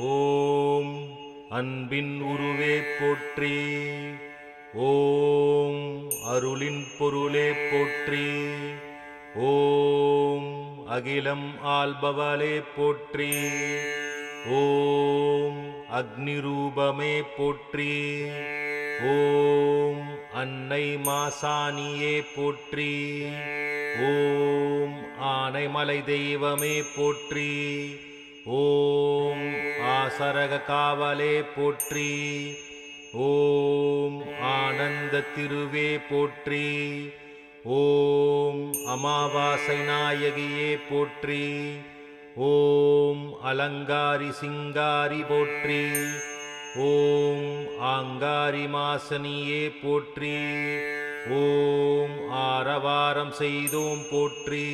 ஓம் அன்பின் உருவே போற்றி. ஓம் அருளின் பொருளே போற்றி. ஓம் அகிலம் ஆள்பவளே போற்றி. ஓம் அக்னி ரூபமே போற்றி. ஓம் அன்னை மாசாணியே போற்றி. ஓம் ஆனைமலை தெய்வமே போற்றி. ஓம் ஆசரக காவலே போற்றி. ஓம் ஆனந்த திருவே போற்றி. ஓம் அமாவாசை நாயகியே போற்றி. ஓம் அலங்காரி சிங்காரி போற்றி. ஓம் ஆங்காரி மாசனியே போற்றி. ஓம் ஆரவாரம் செய்தோம் போற்றி.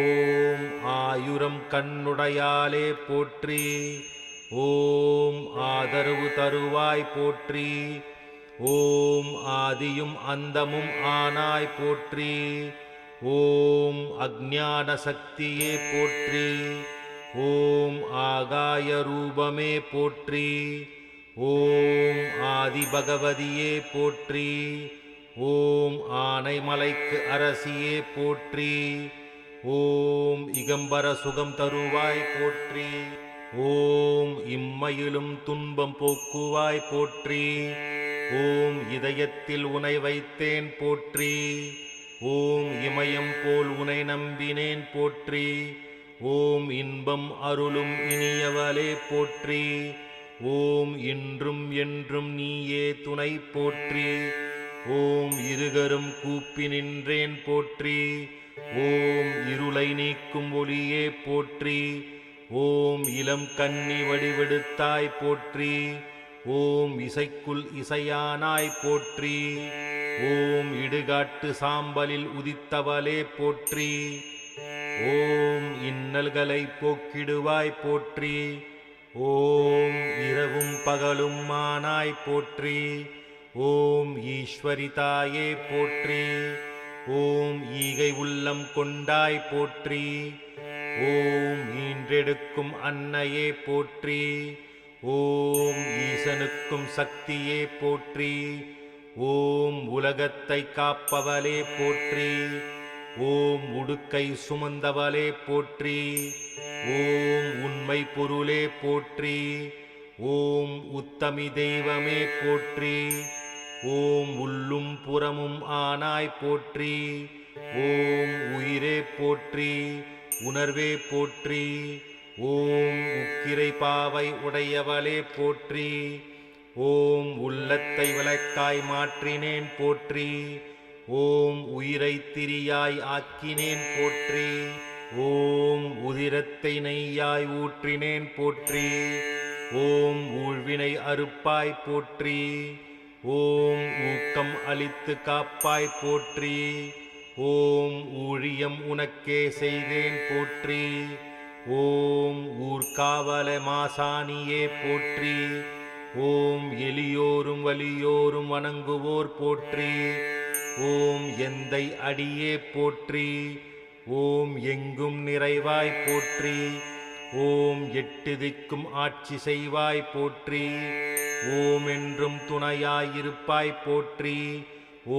ஓம் ஆயுரம் கண்ணுடையாலே போற்றி. ஓம் ஆதரவு தருவாய் போற்றி. ஓம் ஆதியும் அந்தமும் ஆனாய் போற்றி. ஓம் அஞ்ஞான சக்தியே போற்றி. ஓம் ஆகாய ரூபமே போற்றி. ஓம் ஆதி பகவதியே போற்றி. ஓம் ஆனைமலைக்கு அரசியே போற்றி. ஓம் இகம்பர சுகம் தருவாய் போற்றி. ஓம் இம்மையிலும் துன்பம் போக்குவாய் போற்றி. ஓம் இதயத்தில் உனை வைத்தேன் போற்றி. ஓம் இமயம் போல் உனை நம்பினேன் போற்றி. ஓம் இன்பம் அருளும் இனியவளே போற்றி. ஓம் இன்றும் என்றும் நீயே துணை போற்றி. ஓம் இருகரும் கூப்பி நின்றேன் போற்றி. ஓம் இருளை நீக்கும் ஒளியே போற்றி. ஓம் இளம் கன்னி வடிவெடுத்தாய் போற்றி. ஓம் இசைக்குள் இசையானாய் போற்றி. ஓம் இடுகாட்டு சாம்பலில் உதித்தவளே போற்றி. ஓம் இன்னல்களை போக்கிடுவாய் போற்றி. ஓம் இரவும் பகலும் மானாய் போற்றி. ஓம் ஈஸ்வரி தாயே போற்றி. ஓம் ஈகை உள்ளம் கொண்டாய் போற்றி. ஓம் ஈன்றெடுக்கும் அன்னையே போற்றி. ஓம் ஈசனுக்கும் சக்தியே போற்றி. ஓம் உலகத்தை காப்பவளே போற்றி. ஓம் உடுக்கை சுமந்தவளே போற்றி. ஓம் உண்மை பொருளே போற்றி. ஓம் உத்தமி தெய்வமே போற்றி. ஓம் உள்ளும் புறமும் ஆனாய் போற்றி. ஓம் உயிரே போற்றி. உணர்வே போற்றி. ஓம் உக்கிரை பாவை உடையவளே போற்றி. ஓம் உள்ளத்தை விளக்காய் மாற்றினேன் போற்றி. ஓம் உயிரை திரியாய் ஆக்கினேன் போற்றி. ஓம் உதிரத்தை நெய்யாய் ஊற்றினேன் போற்றி. ஓம் ஊழ்வினை அறுப்பாய் போற்றி. ஓம் ஊக்கம் அளித்து காப்பாய் போற்றி. ஓம் ஊழியம் உனக்கே செய்தேன் போற்றி. ஓம் ஊர்காவல மாசாணியே போற்றி. ஓம் எளியோரும் வலியோரும் வணங்குவோர் போற்றி. ஓம் எந்தை அடியே போற்றி. ஓம் எங்கும் நிறைவாய் போற்றி. ஓம் எட்டு திக்கும் ஆட்சி செய்வாய் போற்றி. ஓம் என்றும் துணையாயிருப்பாய் போற்றி.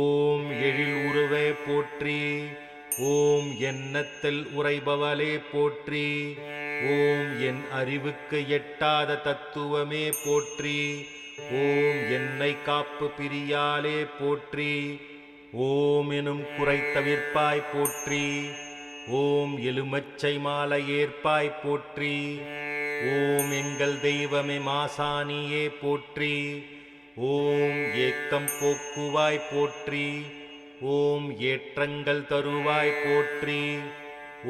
ஓம் எழில் உருவே போற்றி. ஓம் எண்ணத்தில் உறைபவளே போற்றி. ஓம் என் அறிவுக்கு எட்டாத தத்துவமே போற்றி. ஓம் என்னை காப்பு பிரியாலே போற்றி. ஓம் எனும் குறை தவிர்ப்பாய் போற்றி. ஓம் எலுமச்சை மாலை ஏற்பாய் போற்றி. ஓம் எங்கள் தெய்வமே மாசாணியே போற்றி. ஓம் ஏக்கம் போக்குவாய் போற்றி. ஓம் ஏற்றங்கள் தருவாய் போற்றி.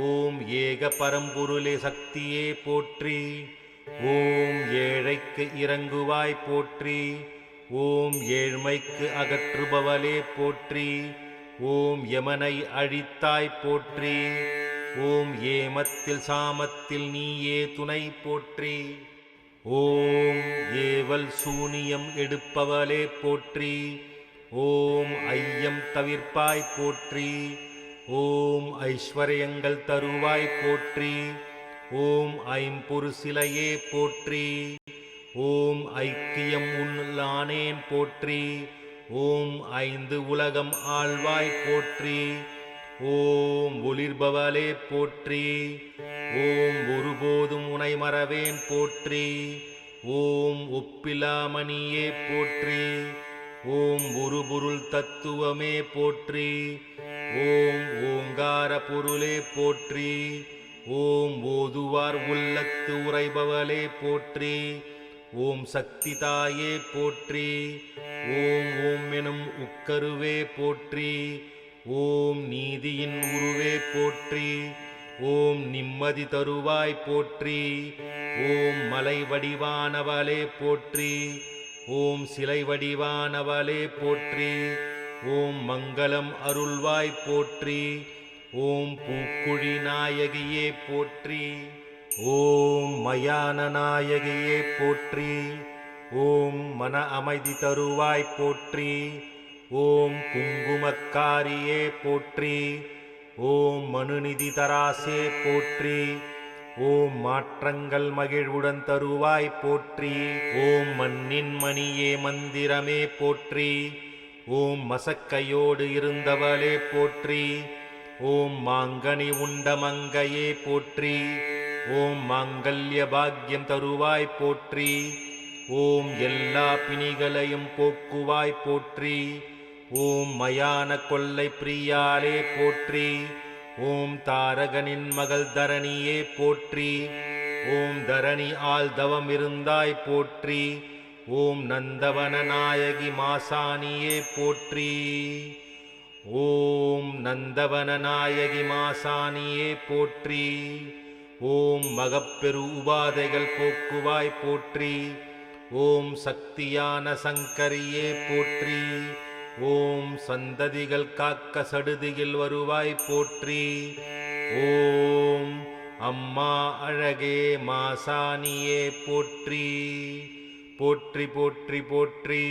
ஓம் ஏக பரம்பொருளே சக்தியே போற்றி. ஓம் ஏழைக்கு இறங்குவாய் போற்றி. ஓம் ஏழ்மைக்கு அகற்றுபவளே போற்றி. ஓம் யமனை அழித்தாய் போற்றி. ஓம் ஏமத்தில் சாமத்தில் நீயே துணை போற்றி. ஓம் ஏவல் சூனியம் எடுப்பவளே போற்றி. ஓம் ஐயம் தவிர்ப்பாய் போற்றி. ஓம் ஐஸ்வர்யங்கள் தருவாய் போற்றி. ஓம் ஐம்பொரு சிலையே போற்றி. ஓம் ஐக்கியம் உள்ளானேன் போற்றி. ஓம் ஐந்து உலகம் ஆழ்வாய் போற்றி. ஓம் ஒளிர்பவளே போற்றி. ஓம் ஒருபோதும் உனை மறவேன் போற்றி. ஓம் ஒப்பிலாமணியே போற்றி. ஓம் ஒரு பொருள் தத்துவமே போற்றி. ஓம் ஓங்கார பொருளே போற்றி. ஓம் ஓதுவார் உள்ளத்து உரைபவளே போற்றி. ஓம் சக்தி தாயே போற்றி. ஓம் ஓம் எனும் உக்கருவே போற்றி. ஓம் நீதியின் உருவே போற்றி. ஓம் நிம்மதி தருவாய் போற்றி. ஓம் மலை வடிவானவளே போற்றி. ஓம் சிலை வடிவானவளே போற்றி. ஓம் மங்களம் அருள்வாய் போற்றி. ஓம் பூக்குழி நாயகியே போற்றி. ஓம் மயான நாயகியே போற்றி. ஓம் மன அமைதி தருவாய் போற்றி. ஓம் குங்குமக்காரியே போற்றி. ஓம் மனுநிதி தராசே போற்றி. ஓம் மாற்றங்கள் மகிழ்வுடன் தருவாய் போற்றி. ஓம் மண்ணின் மணியே மந்திரமே போற்றி. ஓம் மசக்கையோடு இருந்தவளே போற்றி. ஓம் மாங்கனி உண்ட மங்கையே போற்றி. ஓம் மாங்கல்ய பாக்யம் தருவாய் போற்றி. ஓம் எல்லா பிணிகளையும் போக்குவாய் போற்றி. ஓம் மயான கொல்லை பிரியாலே போற்றி. ஓம் தாரகனின் மகள் தரணியே போற்றி. ஓம் தரணி ஆள் தவம் இருந்தாய் போற்றி. ஓம் நந்தவன நாயகி மாசாணியே போற்றி. ஓம் நந்தவன நாயகி மாசாணியே போற்றி. ஓம் மகப்பெரு உபாதைகள் போக்குவாய் போற்றி. ஓம் சக்தியான சங்கரியே போற்றி. ஓம் சந்ததிகள் காக்க சடுதியில் வருவாய் போற்றி. ஓம் அம்மா அழகே மாசாணியே போற்றி. போற்றி போற்றி போற்றி.